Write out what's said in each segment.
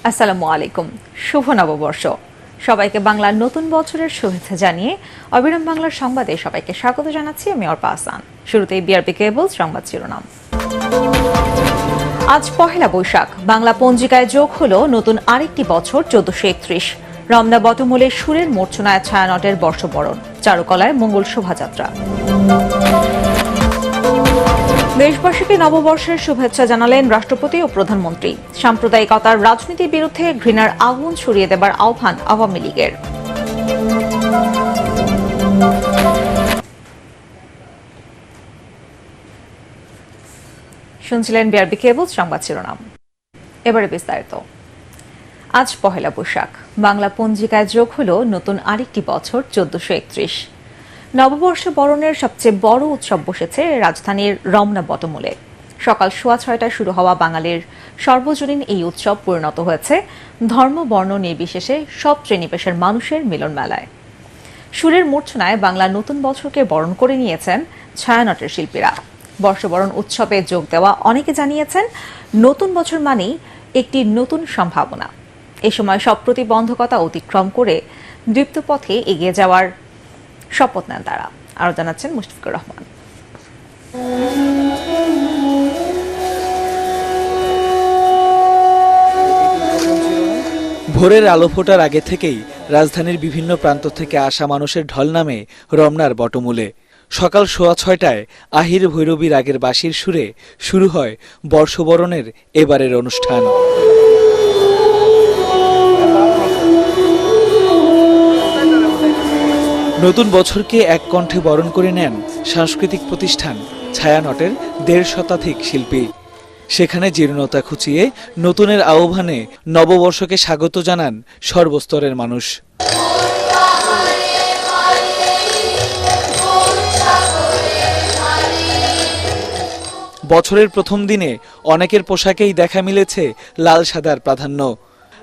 আসসালামু আলাইকুম। শুভ নববর্ষ। সবাইকে বাংলার নতুন বছরের শুভেচ্ছা জানিয়ে অবিরাম বাংলার সংবাদে সবাইকে স্বাগত জানাচ্ছি আমি অর্পা আহসান। শুরুতেই বিআরপি কেবল সংবাদ শিরোনাম। আজ পহেলা বৈশাখ। বাংলা পঞ্জিকায় যোগ হলো নতুন আরেকটি বছর 1431। রমনা বটমূলে সুরের মূর্ছনায় ছায়ানটের বর্ষবরণ, চারুকলায় মঙ্গল শোভাযাত্রা। দেশবাসীকে নববর্ষের শুভেচ্ছা জানালেন রাষ্ট্রপতি ও প্রধানমন্ত্রী। সাম্প্রদায়িকতার রাজনীতির বিরুদ্ধে ঘৃণার আগুন ছড়িয়ে দেবার আহ্বান আওয়ামী লীগের। শুনছিলেন বিআরবি কেবল সংবাদ শিরোনাম। এবারে বিস্তারিত। আজ পহেলা বৈশাখ। বাংলা পঞ্জিকায় যোগ হলো নতুন আরেকটি বছর 1431। নববর্ষ বরণের সবচেয়ে বড় উৎসব বসেছে রাজধানীর রমনা বটমূলে। সকাল 6:30টায় শুরু হওয়া বাঙালির সর্বজনীন এই উৎসব পরিণত হয়েছে ধর্ম বর্ণ নির্বিশেষে সব শ্রেণী পেশার মানুষের মিলন মেলায়। সুরের মূর্ছনায় বাংলা নতুন বছরকে বরণ করে নিয়েছেন ছায়ানটের শিল্পীরা। বর্ষবরণ উৎসবে যোগ দেওয়া অনেকে জানিয়েছেন নতুন বছর মানেই একটি নতুন সম্ভাবনা। এ সময় সব প্রতিবন্ধকতা অতিক্রম করে দীপ্ত পথে এগিয়ে যাওয়ার শপথ নেন তারা। আরো জানাচ্ছেন মুশফিকুর রহমান। ভোরের আলো ফোটার আগে থেকেই রাজধানীর বিভিন্ন প্রান্ত থেকে আসা মানুষের ঢল নামে রমনার বটমূলে। সকাল 6:30টায় আহির ভৈরবী রাগের বাঁশির সুরে শুরু হয় বর্ষবরণের এবারের অনুষ্ঠান। নতুন বছরকে এক কণ্ঠে বরণ করে নেন সাংস্কৃতিক প্রতিষ্ঠান ছায়ানটের 1.5 শতাধিক শিল্পী। সেখানে জীর্ণতা খুঁচিয়ে নতুনের আহ্বানে নববর্ষকে স্বাগত জানান সর্বস্তরের মানুষ। বছরের প্রথম দিনে অনেকের পোশাকেই দেখা মিলেছে লাল সাদার প্রাধান্য।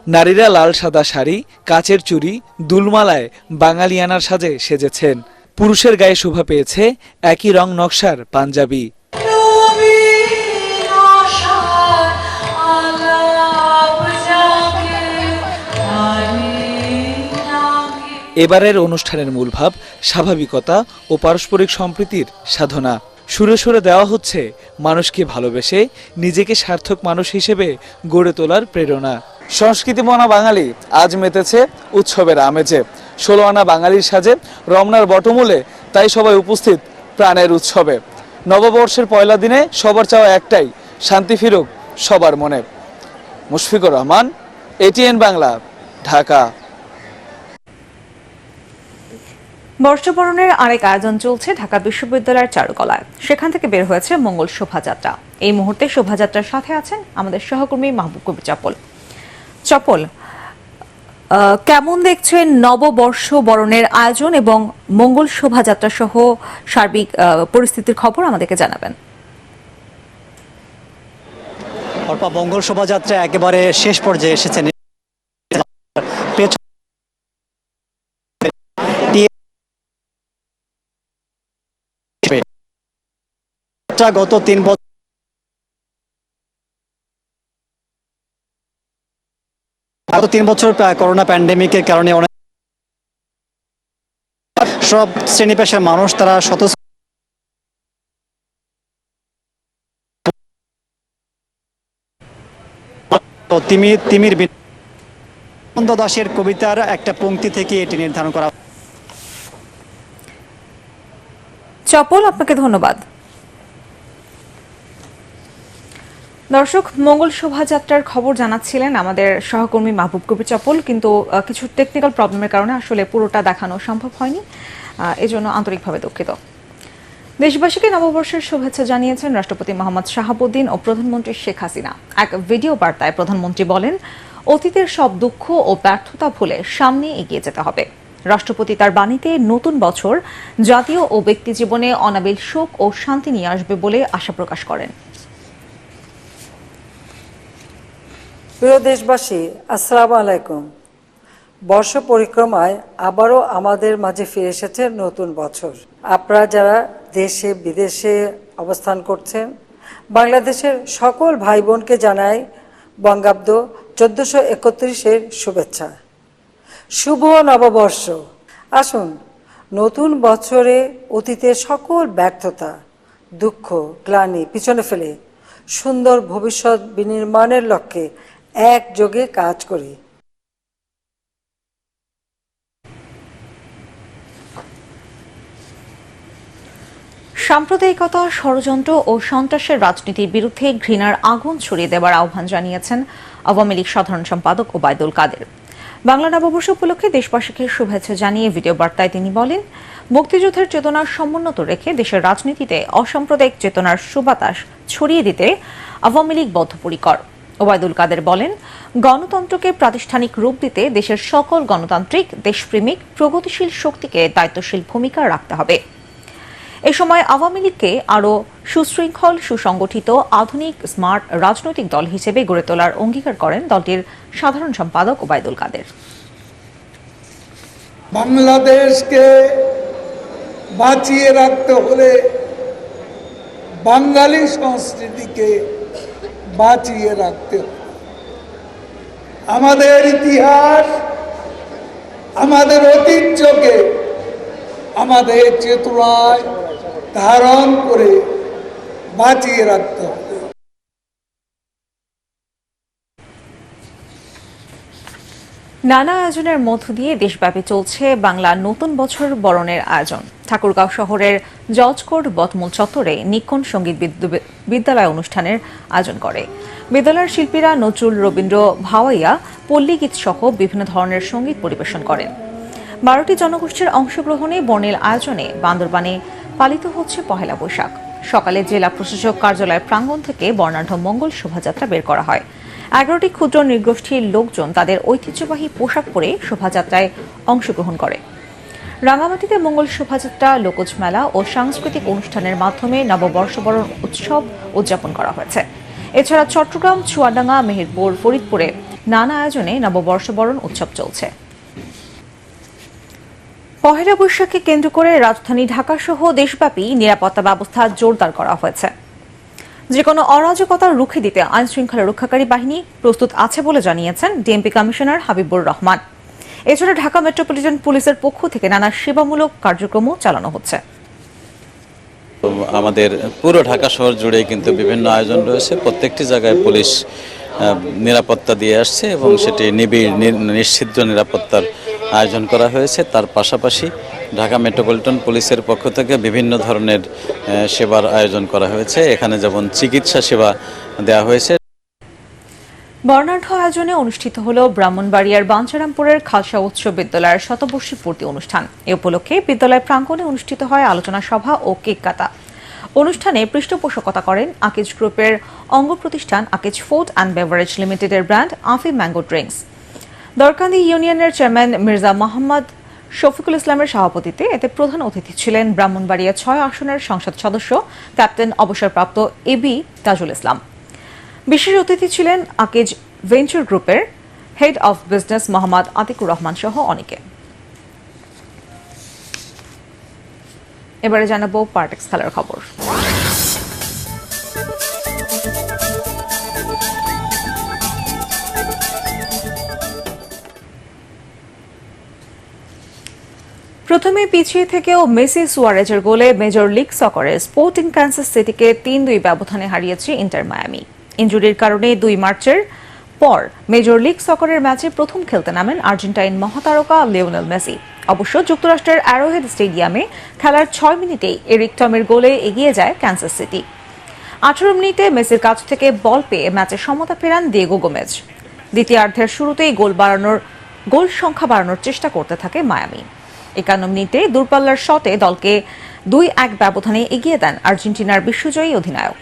নারীরা লাল সাদা শাড়ি, কাচের চুড়ি, দুলমালায় বাঙালিয়ানার সাজে সেজেছেন। পুরুষের গায়ে শোভা পেয়েছে একই রং নকশার পাঞ্জাবি। এবারের অনুষ্ঠানের মূল ভাব স্বাভাবিকতা ও পারস্পরিক সম্প্রীতির সাধনা। সুরে সুরে দেওয়া হচ্ছে মানুষকে ভালোবেসে নিজেকে সার্থক মানুষ হিসেবে গড়ে তোলার প্রেরণা। সংস্কৃতিমনা বাঙালি আজ মেতেছে উৎসবের আমেজে। 16 আনা বাঙালির সাজে রমনার বটমূলে তাই সবাই উপস্থিত প্রাণের উৎসবে। নববর্ষের পয়লা দিনে সবার চাওয়া একটাই, শান্তি ফিরুক সবার মনে। মুশফিকুর রহমান, এটিএন বাংলা, ঢাকা। বর্ষবরণের আরেক আয়োজন চলছে ঢাকা বিশ্ববিদ্যালয়ের চারুকলায়। সেখান থেকে বের হয়েছে মঙ্গল শোভাযাত্রা। এই মুহূর্তে শোভাযাত্রার সাথে আছেন আমাদের সহকর্মী মাহবুব কবির চপল। চপল, কেমন দেখছেন নববর্ষ বরণের আয়োজন এবং মঙ্গল শোভাযাত্রা সহ সার্বিক পরিস্থিতির খবর আমাদেরকে জানাবেন। অর্পা, মঙ্গল শোভাযাত্রা একেবারে শেষ পর্যায়ে এসেছেন। গত 3 বছর করোনা প্যান্ডেমিকের কারণে অনেক সব শ্রেণী পেশার মানুষ তারা তিমির দাসের কবিতার একটা পংক্তি থেকে এটি নির্ধারণ করা। চপল, আপনাকে ধন্যবাদ। দর্শক, মঙ্গল শোভাযাত্রার খবর জানাচ্ছিলেন আমাদের সহকর্মী মাহবুব কবির চপল, কিন্তু কিছু টেকনিক্যাল প্রবলেমের কারণে আসলে পুরোটা দেখানো সম্ভব হয়নি। এজন্য আন্তরিকভাবে দুঃখিত। দেশবাসীকে নববর্ষের শুভেচ্ছা জানিয়েছেন রাষ্ট্রপতি মোহাম্মদ শাহাবুদ্দিন ও প্রধানমন্ত্রী শেখ হাসিনা। এক ভিডিও বার্তায় প্রধানমন্ত্রী বলেন, অতীতের সব দুঃখ ও ব্যর্থতা ভুলে সামনে এগিয়ে যেতে হবে। রাষ্ট্রপতি তার বাণীতে নতুন বছর জাতীয় ও ব্যক্তি জীবনে অনাবিল সুখ ও শান্তি নিয়ে আসবে বলে আশা প্রকাশ করেন। প্রিয় দেশবাসী, আসসালামু আলাইকুম। বর্ষ পরিক্রমায় আবারও আমাদের মাঝে ফিরে এসেছে নতুন বছর। আপনারা যারা দেশে বিদেশে অবস্থান করছেন, বাংলাদেশের সকল ভাই বোনকে জানাই বঙ্গাব্দ 1431-এর শুভেচ্ছা। শুভ নববর্ষ। আসুন নতুন বছরে অতীতের সকল ব্যর্থতা, দুঃখ, গ্লানি পিছনে ফেলে সুন্দর ভবিষ্যৎ বিনির্মাণের লক্ষ্যে একযোগে কাজ করি। সাম্প্রদায়িকতা, ষড়যন্ত্র ও সন্ত্রাসের রাজনীতির বিরুদ্ধে ঘৃণার আগুন ছড়িয়ে দেওয়ার আহ্বান জানিয়েছেন আওয়ামী লীগ সাধারণ সম্পাদক ওবায়দুল কাদের। বাংলা নববর্ষ উপলক্ষে দেশবাসীকে শুভেচ্ছা জানিয়ে ভিডিও বার্তায় তিনি বলেন, মুক্তিযুদ্ধের চেতনার সমুন্নত রেখে দেশের রাজনীতিতে অসাম্প্রদায়িক চেতনার সুবাতাস ছড়িয়ে দিতে আওয়ামী লীগ বদ্ধপরিকর। ওবায়দুল কাদের বলেন, গণতন্ত্রকে প্রাতিষ্ঠানিক রূপ দিতে দেশের সকল গণতান্ত্রিক, দেশপ্রেমিক, প্রগতিশীল শক্তিকে দায়িত্বশীল ভূমিকা রাখতে হবে। এ সময় আওয়ামী লীগকে আরও সুশৃঙ্খল, সুসংগঠিত, আধুনিক, স্মার্ট রাজনৈতিক দল হিসেবে গড়ে তোলার অঙ্গীকার করেন দলটির সাধারণ সম্পাদক ওবায়দুল কাদের। বাংলাদেশকে বাঁচিয়ে রাখতে হলে বাঙালি সংস্কৃতিকে বাঁচিয়ে রাখতে হবে। আমাদের ইতিহাস, আমাদের ঐতিহ্যকে আমাদের চেতনায় ধারণ করে বাঁচিয়ে রাখতে হবে। নানা আয়োজনের মধ্য দিয়ে দেশব্যাপী চলছে বাংলা নতুন বছর বরণের আয়োজন। ঠাকুরগাঁও শহরের জজকোর্ট বটমূল চত্বরে নিক্ষণ সঙ্গীত বিদ্যালয় অনুষ্ঠানের আয়োজন করে। বিদ্যালয়ের শিল্পীরা নজরুল, রবীন্দ্র, ভাওয়াইয়া, পল্লী গীত সহ বিভিন্ন ধরনের সঙ্গীত পরিবেশন করেন। 12টি জনগোষ্ঠীর অংশগ্রহণে বর্ণিল আয়োজনে বান্দরবানে পালিত হচ্ছে পহেলা বৈশাখ। সকালে জেলা প্রশাসক কার্যালয়ের প্রাঙ্গণ থেকে বর্ণাঢ্য মঙ্গল শোভাযাত্রা বের করা হয়। 11টি ক্ষুদ্র নৃগোষ্ঠীর লোকজন তাদের ঐতিহ্যবাহী পোশাক পরে শোভাযাত্রায় অংশগ্রহণ করে। রাঙামাটিতে মঙ্গল শোভাযাত্রা, লোকজ মেলা ও সাংস্কৃতিক অনুষ্ঠানের মাধ্যমে নববর্ষবরণ উৎসব উদযাপন করা হয়েছে। এছাড়া চট্টগ্রাম, চুয়াডাঙ্গা, মেহেরপুর, ফরিদপুরে নানা আয়োজনে নববর্ষবরণ উৎসব চলছে। পহেলা বৈশাখকে কেন্দ্র করে রাজধানী ঢাকা সহ দেশব্যাপী নিরাপত্তা ব্যবস্থা জোরদার করা হয়েছে। যে কোনো অরাজকতা রুখে দিতে আইন শৃঙ্খলা রক্ষাকারী বাহিনী প্রস্তুত আছে বলে জানিয়েছেন ডিএমপি কমিশনার হাবিবুর রহমান। এছাড়া ঢাকা মেট্রোপলিটন পুলিশের পক্ষ থেকে নানা সেবামূলক কার্যক্রমও চালানো হচ্ছে। আমাদের পুরো ঢাকা শহর জুড়ে কিন্তু বিভিন্ন আয়োজন রয়েছে। প্রত্যেকটি জায়গায় পুলিশ নিরাপত্তা দিয়ে আসছে এবং সেটি নিবিড় নিশ্চিদ্র নিরাপত্তার আয়োজন করা হয়েছে। তার পাশাপাশি ঢাকা মেট্রোপলিটন পুলিশের পক্ষ থেকে বিভিন্ন ধরনের সেবার আয়োজন করা হয়েছে। এখানে যেমন চিকিৎসা সেবা দেওয়া হয়েছে। বর্ণাঢ্য আয়োজনে অনুষ্ঠিত হল ব্রাহ্মণবাড়িয়ার বাঞ্ছারামপুরের খালসা উচ্চ বিদ্যালয়ের শতবর্ষী পূর্তি অনুষ্ঠান। এ উপলক্ষে বিদ্যালয় প্রাঙ্গণে অনুষ্ঠিত হয় আলোচনা সভা ও কেক কাটা। অনুষ্ঠানে পৃষ্ঠপোষকতা করেন আকিজ গ্রুপের অঙ্গ প্রতিষ্ঠান আকিজ ফুড অ্যান্ড বেভারেজ লিমিটেডের ব্র্যান্ড আফি ম্যাঙ্গো ড্রিঙ্কস। দরকান্দি ইউনিয়নের চেয়ারম্যান মির্জা মোহাম্মদ শফিকুল ইসলামের সভাপতিত্বে এতে প্রধান অতিথি ছিলেন ব্রাহ্মণবাড়িয়া 6 আসনের সংসদ সদস্য ক্যাপ্টেন অবসরপ্রাপ্ত এবি তাজুল ইসলাম। বিশেষ অতিথি ছিলেন আকিজ ভেঞ্চার গ্রুপের head of business Mohammad Atiqur Rahman সহ অনেকে। এবারে জানাবো পার্টেক্স খেলার খবর। প্রথমে পিছিয়ে থেকেও মেসি, সুয়ারেজের গোলে মেজর লিগ সকারে স্পোর্টিং কানসাস সিটিকে 3-2 ব্যবধানে হারিয়েছে ইন্টার মায়ামি। ইনজুরির কারণে 2 মার্চের পর মেজর লিগ সকারের ম্যাচে প্রথম খেলতে নামেন আর্জেন্টাইন মহাতারকা লিওনেল মেসি। অবশ্য যুক্তরাষ্ট্রের অ্যারোহেড স্টেডিয়ামে খেলার 6 মিনিটেই এরিক টমের গোলে এগিয়ে যায় কানসাস সিটি। 18 মিনিটে মেসির কাছ থেকে বল পেয়ে ম্যাচে সমতা ফেরান দিয়েগো গোমেজ। দ্বিতীয়ার্ধের শুরুতেই গোল সংখ্যা বাড়ানোর চেষ্টা করতে থাকে মায়ামি। 51 মিনিটে দূরপাল্লার শটে দলকে 2-1 ব্যবধানে এগিয়ে দেন আর্জেন্টিনার বিশ্বজয়ী অধিনায়ক।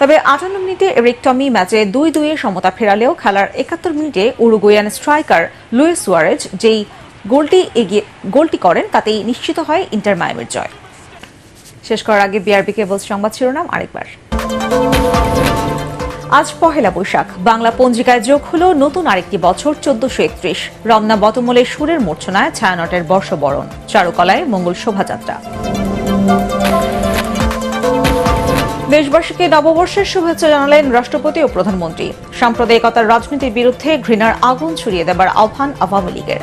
তবে 58 মিনিটে এরিক টমি ম্যাচে 2-2 সমতা ফেরালেও খেলার 71 মিনিটে উরুগুয়ান স্ট্রাইকার লুইস সুয়ারেজ যেই গোলটি করেন তাতেই নিশ্চিত হয় ইন্টার মায়ামির জয়। শেষ করার আগে বিআরবি কেবলস সংবাদ শিরোনাম আরেকবার। আজ পহেলা বৈশাখ, বাংলা পঞ্জিকায় যোগ হলো নতুন আরেকটি বছর 1431। রমনা বটমূলে সুরের মূর্ছনায় ছায়ানটের বর্ষবরণ, চারুকলায় মঙ্গল শোভাযাত্রা। দেশবাসীকে নববর্ষের শুভেচ্ছা জানালেন রাষ্ট্রপতি ও প্রধানমন্ত্রী। সাম্প্রদায়িকতার রাজনীতির বিরুদ্ধে ঘৃণার আগুন ছড়িয়ে দেবার আহ্বান আওয়ামী লীগের।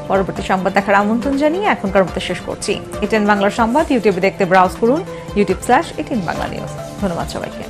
পরবর্তী সংবাদ দেখার আমন্ত্রণ জানিয়ে এখনকার মতো শেষ করছি। এটিএন বাংলার সংবাদ ইউটিউবে দেখতে ব্রাউজ করুন youtube.com/এটিএন বাংলা নিউজ। ধন্যবাদ সবাইকে।